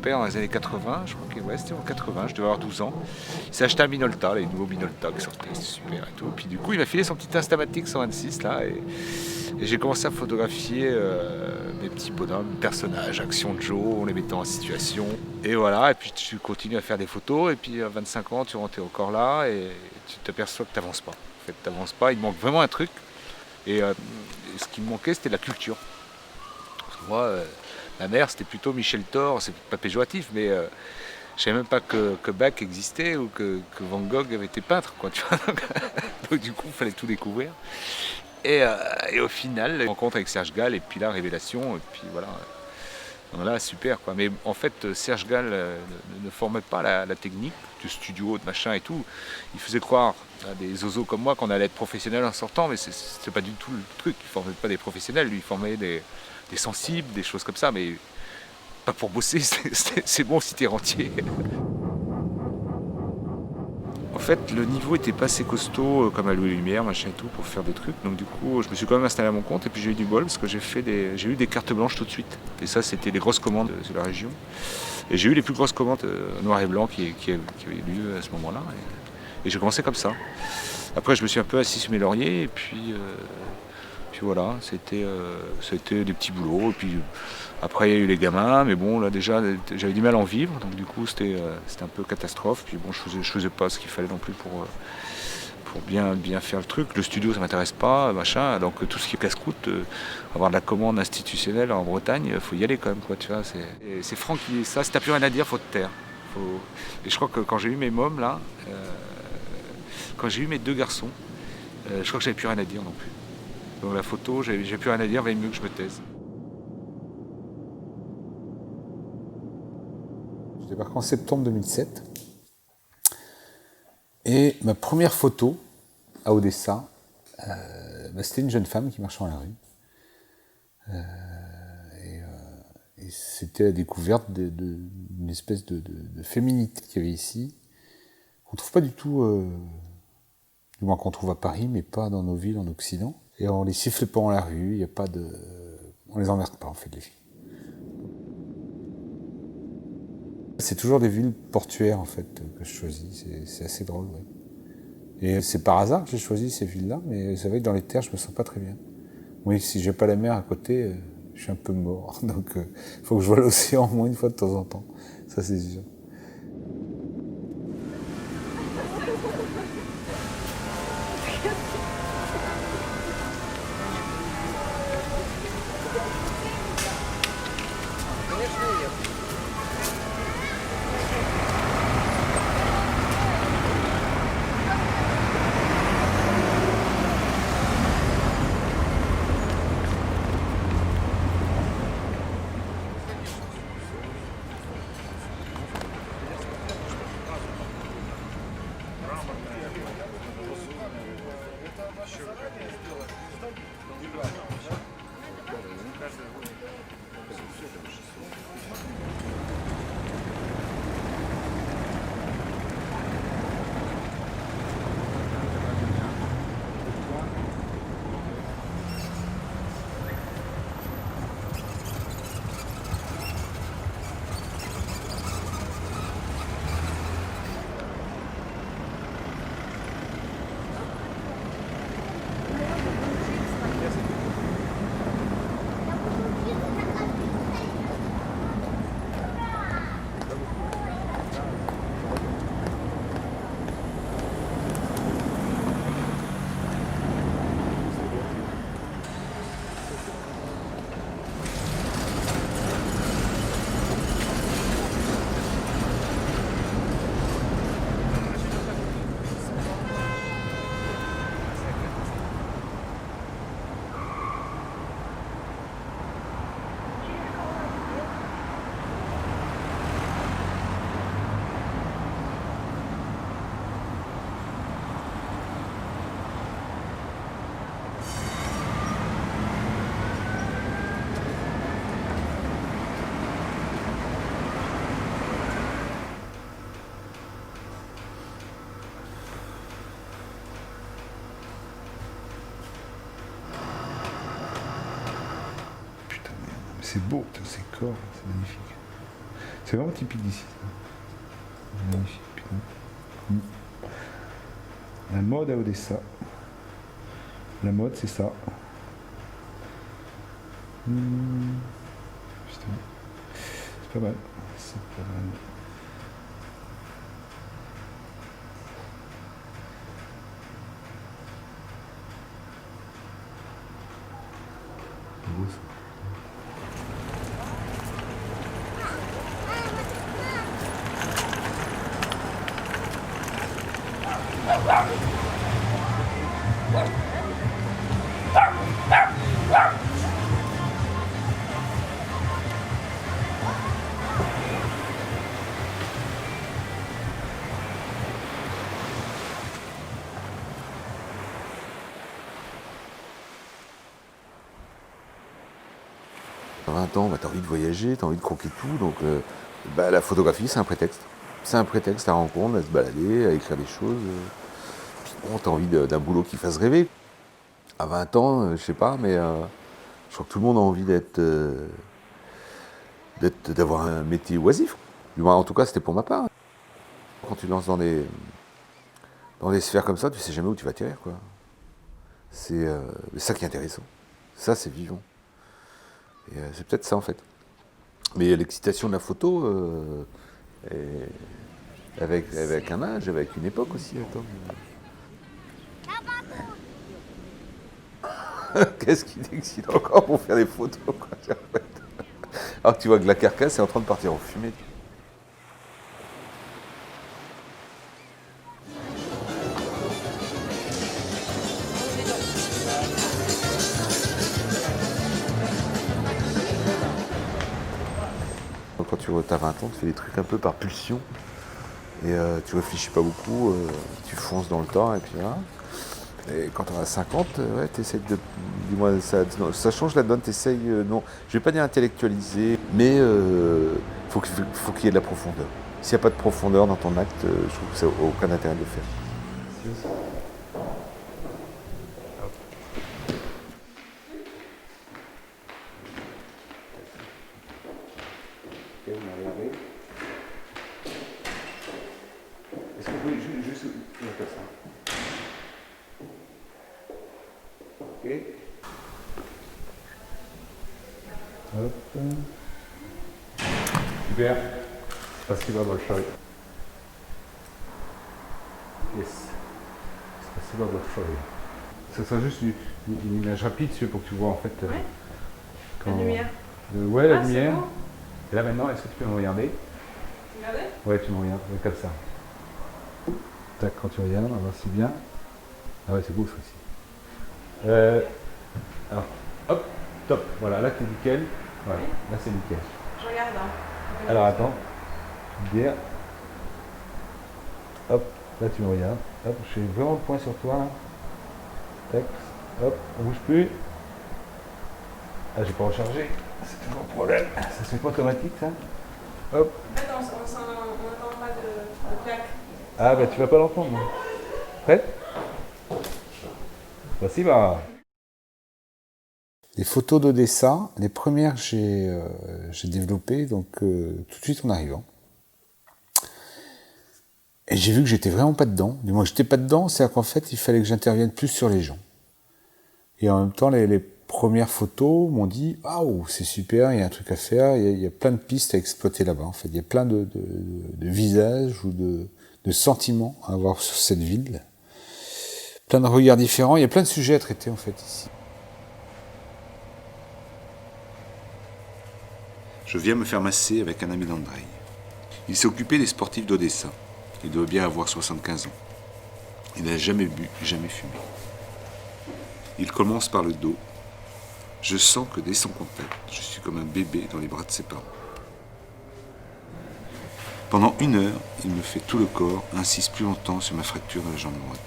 père dans les années 80, je crois que ouais, c'était en 80, je devais avoir 12 ans. Il s'est acheté un Minolta, les nouveaux Minolta qui sortaient, c'était super et tout. Puis du coup, il m'a filé son petit Instamatic 126 là, et j'ai commencé à photographier mes petits bonhommes, personnages, actions de Joe, en les mettant en situation. Et voilà, et puis tu continues à faire des photos, et puis à 25 ans, tu rentres encore là, et tu t'aperçois que tu n'avances pas. En fait, tu n'avances pas, il te manque vraiment un truc. Et ce qui me manquait, c'était la culture. Parce que moi, ma mère, c'était plutôt Michel Thor, c'est pas péjoratif, mais je savais même pas que Bach existait ou que Van Gogh avait été peintre, quoi, tu vois. Donc, du coup, il fallait tout découvrir. Et au final, la rencontre avec Serge Gall, et puis la révélation, et puis voilà. Voilà, super quoi. Mais en fait, Serge Gall ne formait pas la technique du studio, de machin et tout. Il faisait croire à des zozos comme moi qu'on allait être professionnel en sortant, mais c'est pas du tout le truc. Il formait pas des professionnels, lui il formait des sensibles, des choses comme ça, mais pas pour bosser, c'est bon si t'es rentier. En fait, le niveau était pas assez costaud comme à Louis Lumière, machin et tout, pour faire des trucs. Donc du coup, je me suis quand même installé à mon compte et puis j'ai eu du bol parce que j'ai eu des cartes blanches tout de suite. Et ça, c'était les grosses commandes de la région. Et j'ai eu les plus grosses commandes noir et blanc qui avaient lieu à ce moment-là. Et j'ai commencé comme ça. Après, je me suis un peu assis sur mes lauriers et puis voilà, c'était des petits boulots. Et puis après, il y a eu les gamins, mais bon, là déjà, j'avais du mal à en vivre, donc du coup, c'était un peu catastrophe. Puis bon, je faisais pas ce qu'il fallait non plus pour bien faire le truc. Le studio, ça m'intéresse pas, machin. Donc tout ce qui est casse-croûte, avoir de la commande institutionnelle en Bretagne, il faut y aller quand même, quoi, tu vois. C'est Franck qui dit ça, si t'as plus rien à dire, faut te taire. Et je crois que quand j'ai eu mes mômes, là, quand j'ai eu mes deux garçons, je crois que j'avais plus rien à dire non plus. Donc la photo, j'ai plus rien à dire, il valait mieux que je me taise. Je débarque en septembre 2007. Et ma première photo à Odessa, c'était une jeune femme qui marchait dans la rue. Et c'était la découverte d'une espèce de féminité qu'il y avait ici, qu'on ne trouve pas du tout, du moins qu'on trouve à Paris, mais pas dans nos villes en Occident. Et on les siffle pas dans la rue, y a pas de... on les emmerde pas en fait, les filles. C'est toujours des villes portuaires en fait que je choisis, c'est assez drôle. Ouais. Et c'est par hasard que j'ai choisi ces villes-là, mais c'est vrai que dans les terres je me sens pas très bien. Oui, si j'ai pas la mer à côté, je suis un peu mort, donc faut que je vois l'océan au moins une fois de temps en temps, ça c'est sûr. C'est beau, tous ces corps, c'est magnifique. C'est vraiment typique d'ici. Magnifique, putain. La mode à Odessa. La mode, c'est ça. Putain. C'est pas mal. C'est pas mal. C'est beau ça. À 20 ans, bah, tu as envie de voyager, tu as envie de croquer tout, donc la photographie, c'est un prétexte. C'est un prétexte à rencontre, à se balader, à écrire des choses. Puis bon, tu as envie d'un boulot qui fasse rêver. À 20 ans, je sais pas, mais je crois que tout le monde a envie d'avoir un métier oisif. Du moins, en tout cas, c'était pour ma part. Quand tu lances dans des sphères comme ça, tu sais jamais où tu vas atterrir, quoi. C'est ça qui est intéressant. Ça, c'est vivant. Et c'est peut-être ça, en fait. Mais l'excitation de la photo, avec un âge, avec une époque aussi. Attends. Qu'est-ce qui t'excite encore pour faire des photos, quoi, en fait. Alors que tu vois que la carcasse est en train de partir en fumée. Quand tu as 20 ans, tu fais des trucs un peu par pulsion. Et tu réfléchis pas beaucoup, tu fonces dans le temps et puis voilà. Et quand on a 50, ouais, t'essayes de. Dis-moi, ça change la donne, t'essayes. Non, je vais pas dire intellectualiser, mais faut qu'il y ait de la profondeur. S'il n'y a pas de profondeur dans ton acte, je trouve que ça n'a aucun intérêt de le faire. Est-ce qu'on peut juste faire ça? Ok. Hop. Super. Спасибо большое. Yes. Спасибо большое. Ça sera juste une image rapide pour que tu vois en fait. Ouais. Quand... La lumière. Ouais, la Ah, lumière. bon. Et là maintenant, est-ce que tu peux me regarder? Regardez. Ouais, tu me regardes, ouais, comme ça. Tac, quand tu regardes, alors c'est bien. Ah ouais, c'est beau ça aussi. Alors, hop, top. Voilà, là c'est nickel. Voilà, là c'est nickel. Je regarde. Hein. Alors attends, je vais dire. Hop, là tu me regardes. Hop, je fais vraiment le point sur toi. Là. Tac, hop, on bouge plus. Ah, j'ai pas rechargé. C'est toujours le problème. Ça se fait pas automatique ça. Hop. Attends, on n'entend pas de claque. Ah bah tu vas pas l'entendre. Prête? Voici bah. Les photos d'Odessa, les premières que j'ai développées donc tout de suite en arrivant. Et j'ai vu que j'étais vraiment pas dedans. Du moins, j'étais pas dedans, c'est-à-dire qu'en fait, il fallait que j'intervienne plus sur les gens. Et en même temps, les premières photos m'ont dit « Waouh, c'est super, il y a un truc à faire, il y a plein de pistes à exploiter là-bas. » En fait, il y a plein de visages ou de sentiments à avoir sur cette ville. Plein de regards différents, il y a plein de sujets à traiter en fait ici. Je viens me faire masser avec un ami d'Andrei. Il s'est occupé des sportifs d'Odessa. Il doit bien avoir 75 ans. Il n'a jamais bu, jamais fumé. Il commence par le dos. Je sens que dès son contact, je suis comme un bébé dans les bras de ses parents. Pendant 1 heure, il me fait tout le corps, insiste plus longtemps sur ma fracture de la jambe droite.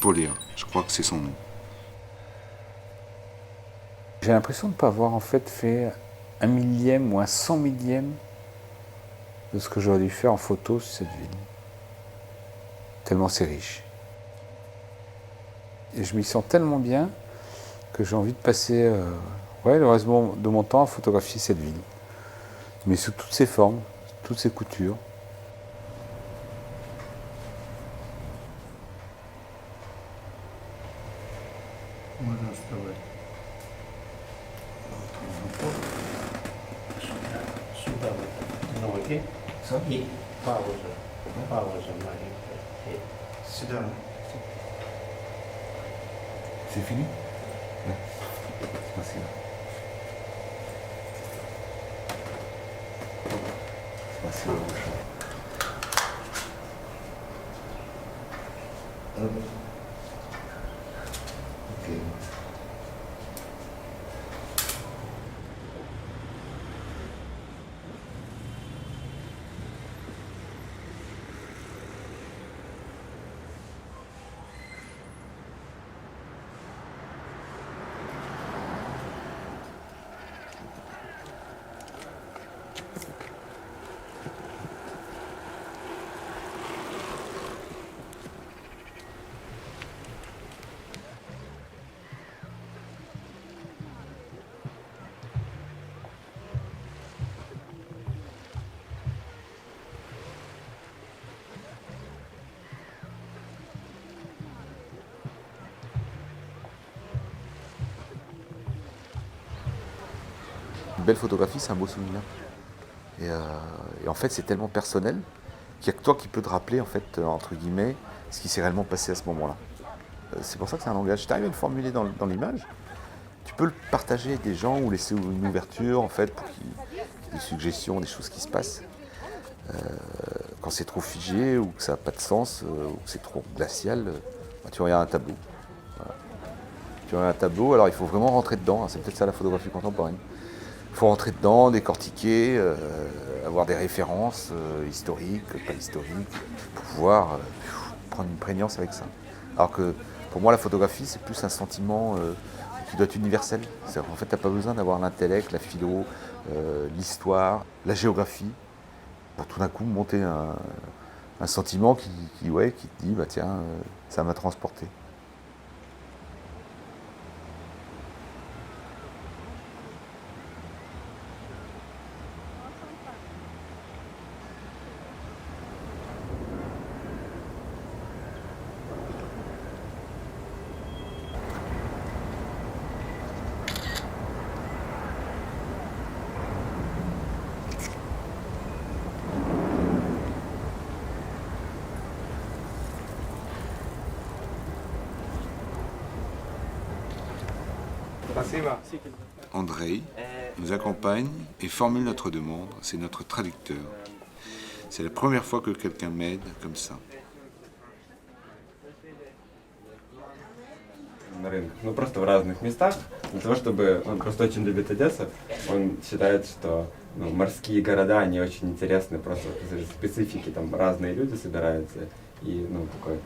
Poléa, je crois que c'est son nom. J'ai l'impression de ne pas avoir en fait fait 1 millième ou un 100 millième de ce que j'aurais dû faire en photo sur cette ville. Tellement c'est riche. Et je m'y sens tellement bien que j'ai envie de passer le reste de mon temps à photographier cette ville. Mais sous toutes ses formes, toutes ses coutures. Можно вставать. Сюда вот ноги и пауза. Пауза маленькая. Сюда. C'est fini? Merci. Merci. Ok. Une belle photographie, c'est un beau souvenir. Et en fait, c'est tellement personnel qu'il n'y a que toi qui peux te rappeler, en fait, entre guillemets, ce qui s'est réellement passé à ce moment-là. C'est pour ça que c'est un langage. Tu arrives à le formuler dans l'image, tu peux le partager avec des gens ou laisser une ouverture, en fait, pour des suggestions, des choses qui se passent. Quand c'est trop figé ou que ça n'a pas de sens ou que c'est trop glacial, tu regardes un tableau. Voilà. Tu regardes un tableau, alors il faut vraiment rentrer dedans, hein, c'est peut-être ça la photographie contemporaine. Il faut rentrer dedans, décortiquer, avoir des références historiques, pas historiques, pour pouvoir prendre une prégnance avec ça. Alors que pour moi, la photographie, c'est plus un sentiment qui doit être universel. En fait, tu n'as pas besoin d'avoir l'intellect, la philo, l'histoire, la géographie, pour tout d'un coup monter un sentiment qui te dit, bah tiens, ça m'a transporté. Andrei nous accompagne et formule notre demande, c'est notre traducteur. C'est la première fois que quelqu'un m'aide comme ça. На рынок. Ну, просто в разных местах. Для того, чтобы... Он просто очень любит Одессу. Он считает, что морские города, они очень интересны просто из-за специфики. Там разные люди собираются. И, такое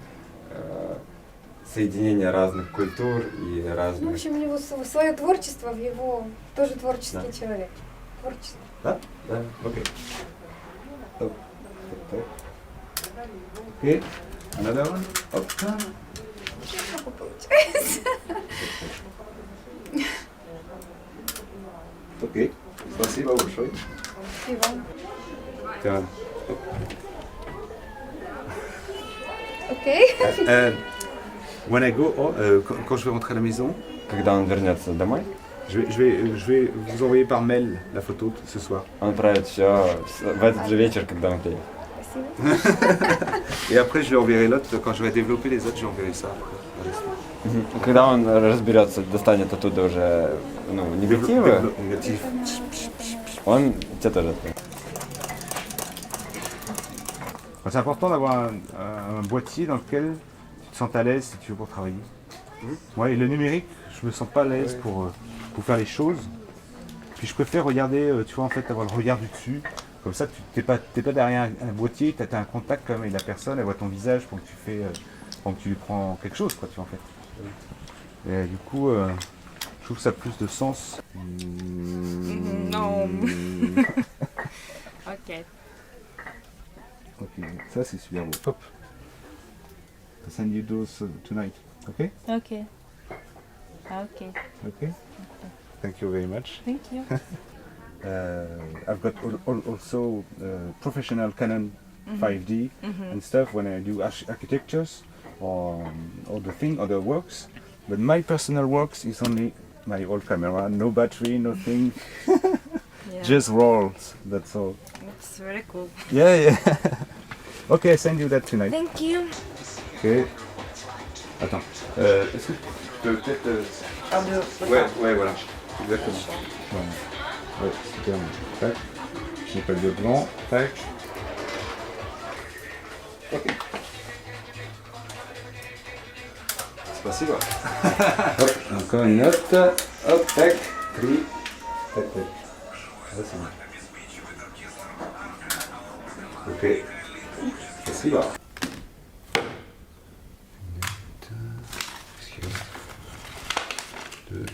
соединение разных культур и разных... В общем, у него свое творчество, в его тоже творческий человек. Творчество. Да? Да, окей. Top. Ok. Another one. Hop. Плохо получается. Ok. Спасибо большое. И вам. Да. Окей. When I go, quand je vais rentrer à la maison, Когда он вернется домой, je vais vous envoyer par mail la photo ce soir. он отправит все в этот же вечер, когда он приедет. Спасибо. Et après, je lui enverrai l'autre. Quand j'aurai développé les autres, je lui enverrai ça. Когда он разберется, достанет оттуда уже негативы, Négatif. он тебе тоже отправит. C'est important d'avoir un boîtier dans lequel tu te sens à l'aise si tu veux pour travailler. Moi, et le numérique, je me sens pas à l'aise pour faire les choses. Puis je préfère regarder, tu vois, en fait, avoir le regard du dessus. Comme ça, tu n'es pas derrière un boîtier, tu as un contact quand même avec la personne, elle voit ton visage pendant que tu lui prends quelque chose, quoi, tu vois, en fait. Et du coup, je trouve que ça a plus de sens. Non. Ok. Ok, ça c'est super beau. Hop. I'll send you those tonight, ok? Ok. Okay. Okay. Thank you very much. Thank you. I've got also professional Canon 5D and stuff when I do architectures or other thing, other works. But my personal works is only my old camera, no battery, nothing, Yeah. just rolls. That's all. It's very cool. Yeah. Okay, I send you that tonight. Thank you. Ok. Attends. Est-ce que tu peux peut-être. Ouais, voilà. Exactement. Voilà. Ouais, super. Tac. Je mets pas le devant. Tac. Ok. C'est passé, quoi. Hop, encore une note. Hop, tac. Tri. Tac, tac. Là, c'est bon. Ok. C'est là. Deux.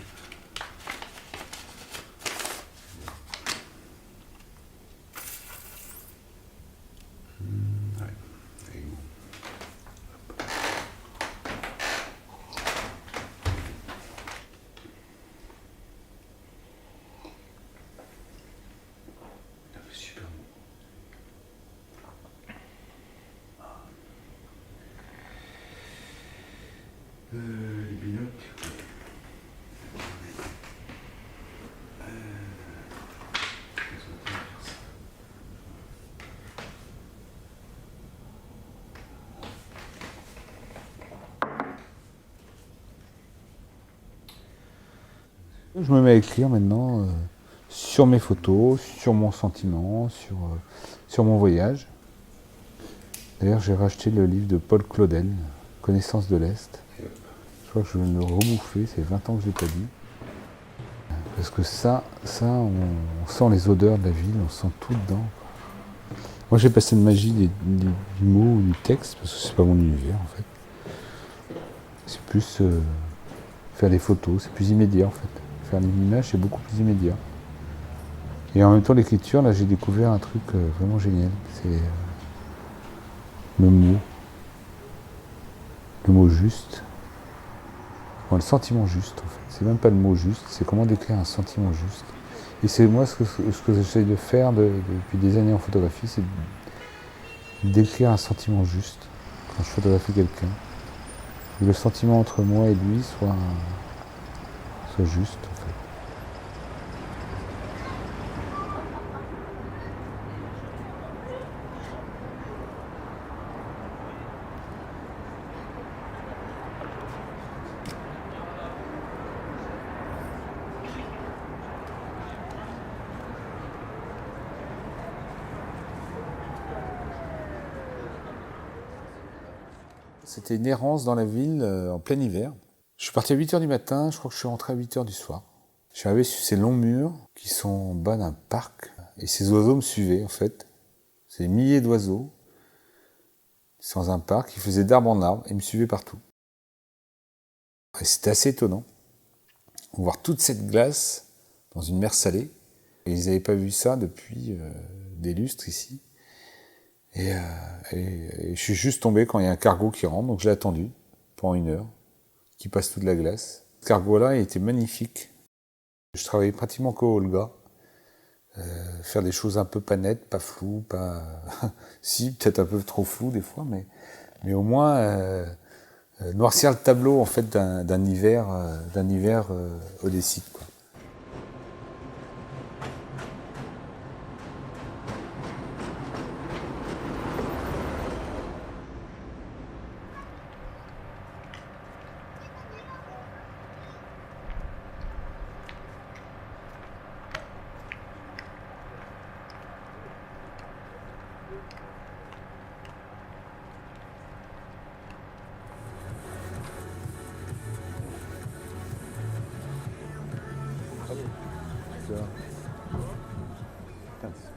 Ouais. Et où? Super bon. Les binocles. Je me mets à écrire maintenant sur mes photos, sur mon sentiment, sur mon voyage. D'ailleurs, j'ai racheté le livre de Paul Claudel, Connaissance de l'Est. Je crois que je viens de le rebouffer, c'est 20 ans que je ne l'ai pas dit. Parce que ça on sent les odeurs de la ville, on sent tout dedans. Moi, j'ai passé une magie du mot ou du texte, parce que c'est pas mon univers, en fait. C'est plus faire des photos, c'est plus immédiat, en fait. Faire une image, c'est beaucoup plus immédiat. Et en même temps, l'écriture, là, j'ai découvert un truc vraiment génial. C'est le mot juste. Bon, le sentiment juste, en fait. C'est même pas le mot juste, c'est comment décrire un sentiment juste. Et c'est moi ce que j'essaie de faire depuis des années en photographie, c'est d'écrire un sentiment juste quand je photographie quelqu'un. Que le sentiment entre moi et lui soit juste, en fait. C'était une errance dans la ville en plein hiver. Je suis parti à 8h du matin, je crois que je suis rentré à 8h du soir. Je suis arrivé sur ces longs murs qui sont en bas d'un parc et ces oiseaux me suivaient en fait. C'est des milliers d'oiseaux. C'est dans un parc, ils faisaient d'arbre en arbre et ils me suivaient partout. Et c'était assez étonnant de voir toute cette glace dans une mer salée. Et ils n'avaient pas vu ça depuis des lustres ici. Et je suis juste tombé quand il y a un cargo qui rentre, donc je l'ai attendu pendant 1 heure, qui passe toute la glace. Ce cargo-là, il était magnifique. Je travaillais pratiquement qu'au Olga. Faire des choses un peu pas nettes, pas floues, pas... si, peut-être un peu trop flou des fois, mais au moins noircir le tableau en fait d'un hiver odessite, quoi.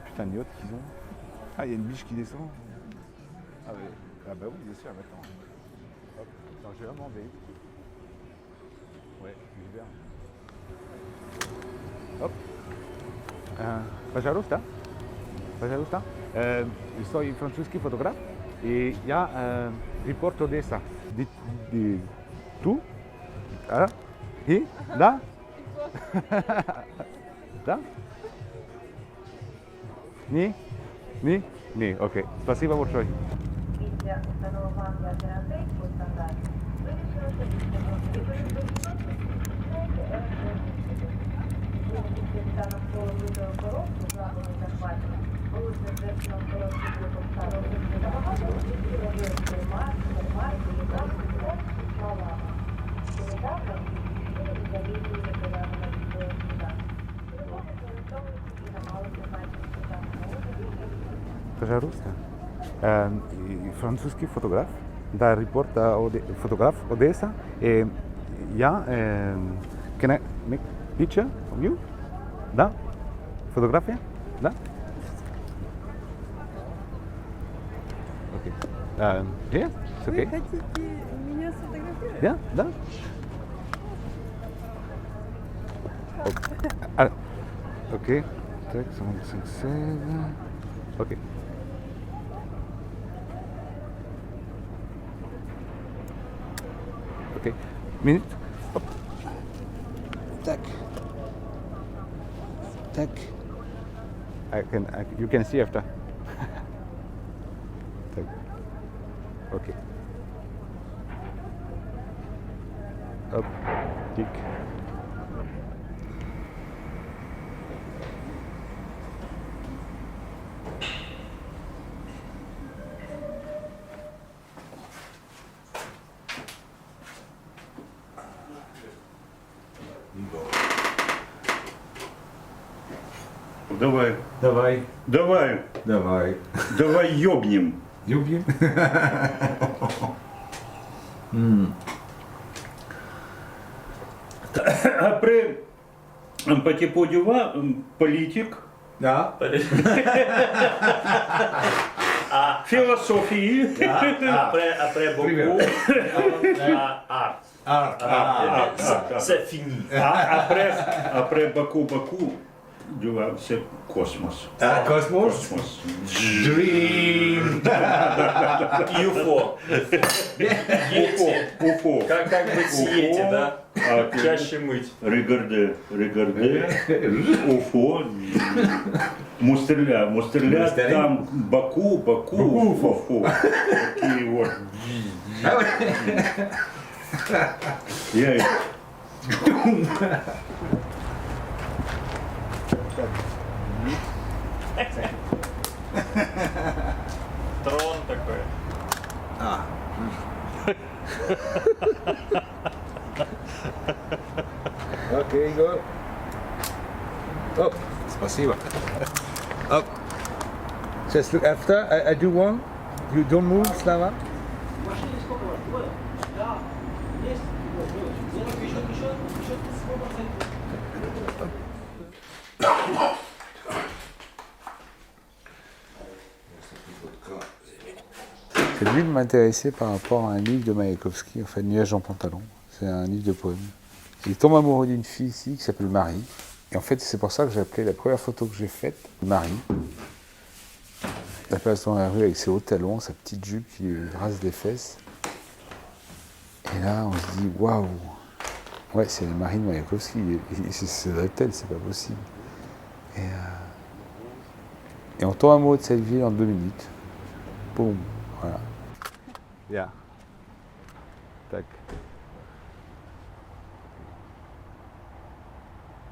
Putain de yacht qu'ils ont. Ah, il y a une biche qui descend. Ah, ouais. Ah bah oui, bien sûr, attends. Hop, attends, je vais amender. Ouais, l'hiver. Hop. Пожалуйста. Пожалуйста. Soy francuski fotograf i ja report Odessa. Tu? И? Да? Да? Ни? Ни? Ни, окей. Спасибо большое. Після встановлення альтернативних стандартів вирішилося навколо виду коробку з ламами захватами, вулиця звершено короткий групом становлення набагато усі робили марки, літаки, мала. Недавно і завідує виконання на відео суда. Телефони використовуються і намагалися бачити Пожалуйста. Французский фотограф, да, репорта фотограф Одесса. Я, can I make picture of you? Да? Фотография? Да? Окей. Here? It's okay. Вы хотите меня сфотографировать? Да? Да? Окей. Так, 5, 6. Окей. Okay, minute. Hop. Tac. Tac. You can see after. Tac. Okay. Hop. Tic. Давай, Давай, давай, давай. давай ёбнем. Любим. Après, un petit peu du vin, politique, Ah, philosophie, Après beaucoup, art. C'est fini. après beaucoup, du vin, c'est cosmos. ah Cosmos. Cosmos. Dream. UFO. Уфо. Как быть сиете, да? А, Чаще мыть. Regarde, Уфо. Мустерля, там Баку, Уфо. Такие вот. Я Трон такой. Okay, go. Up. Spasiba. Up. Just look after. I do one. You don't move, Slava. Cette ville m'intéressait par rapport à un livre de Mayakovsky, en fait, Nuages en pantalon. C'est un livre de poèmes. Il tombe amoureux d'une fille ici qui s'appelle Marie. Et en fait, c'est pour ça que j'ai appelé la première photo que j'ai faite Marie. Elle passe dans la rue avec ses hauts talons, sa petite jupe qui lui rase les fesses. Et là, on se dit waouh! Ouais, c'est Marie de Mayakovsky. C'est elle, c'est pas possible. Et on tombe amoureux de cette ville en 2 minutes. Boum! Voilà. Yeah. Tac.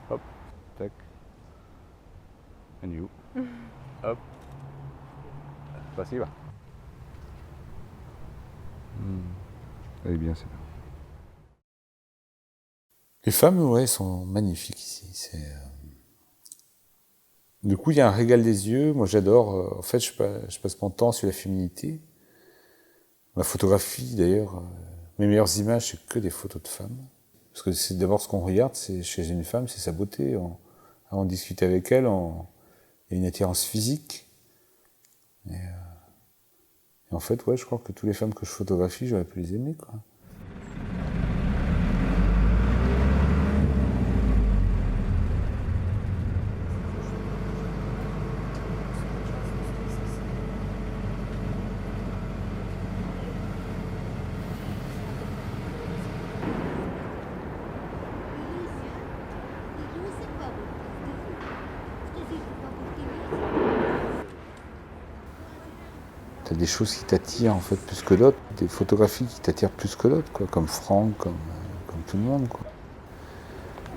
Hop. Tac. And you. Hop. Spasiba. Elle est bien, c'est bien. Les femmes, ouais, sont magnifiques ici. Du coup, il y a un régal des yeux. Moi, j'adore. En fait, je passe mon temps sur la féminité. Ma photographie, d'ailleurs, mes meilleures images, c'est que des photos de femmes. Parce que c'est d'abord ce qu'on regarde, c'est chez une femme, c'est sa beauté. On discute avec elle, il y a une attirance physique. Et en fait, ouais, je crois que toutes les femmes que je photographie, j'aurais pu les aimer, quoi. Tu as des choses qui t'attirent en fait plus que d'autres, des photographies qui t'attirent plus que d'autres, quoi, comme Franck, comme tout le monde, quoi.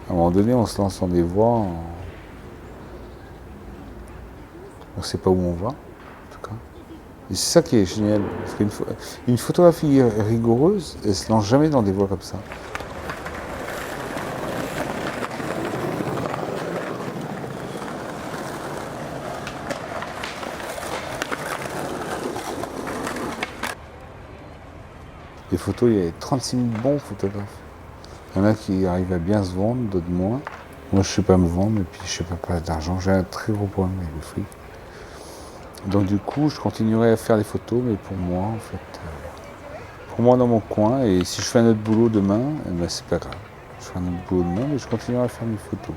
À un moment donné, on se lance dans des voies, on ne sait pas où on va, en tout cas. Et c'est ça qui est génial, parce qu'une photographie rigoureuse, elle se lance jamais dans des voies comme ça. Les photos, il y a 36 000 bons photographes. Il y en a qui arrivent à bien se vendre, d'autres moins. Moi, je ne sais pas me vendre, et puis je ne sais pas d'argent. J'ai un très gros problème avec le fric. Donc du coup, je continuerai à faire des photos, mais pour moi, en fait, pour moi dans mon coin. Et si je fais un autre boulot demain, eh ben, c'est pas grave. Je ferai un autre boulot demain, mais je continuerai à faire mes photos.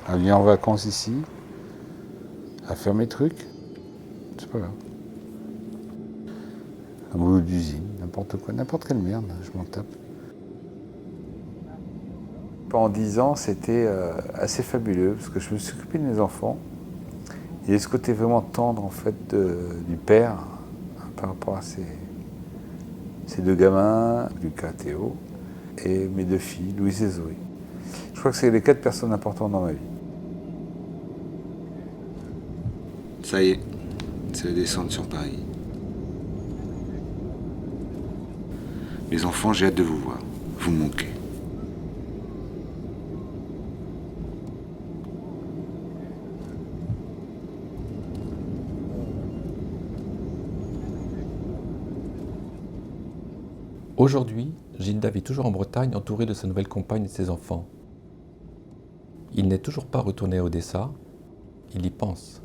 À venir en vacances ici, à faire mes trucs, c'est pas grave. Un boulot d'usine, n'importe quoi, n'importe quelle merde, je m'en tape. Pendant 10 ans, c'était assez fabuleux, parce que je me suis occupé de mes enfants. Il y a ce côté vraiment tendre, en fait, du père, par rapport à ces deux gamins, Lucas, Théo, et mes deux filles, Louise et Zoé. Je crois que c'est les 4 personnes importantes dans ma vie. Ça y est, c'est la descente sur Paris. Mes enfants, j'ai hâte de vous voir. Vous me manquez. Aujourd'hui, Gilda vit toujours en Bretagne entouré de sa nouvelle compagne et de ses enfants. Il n'est toujours pas retourné à Odessa, il y pense.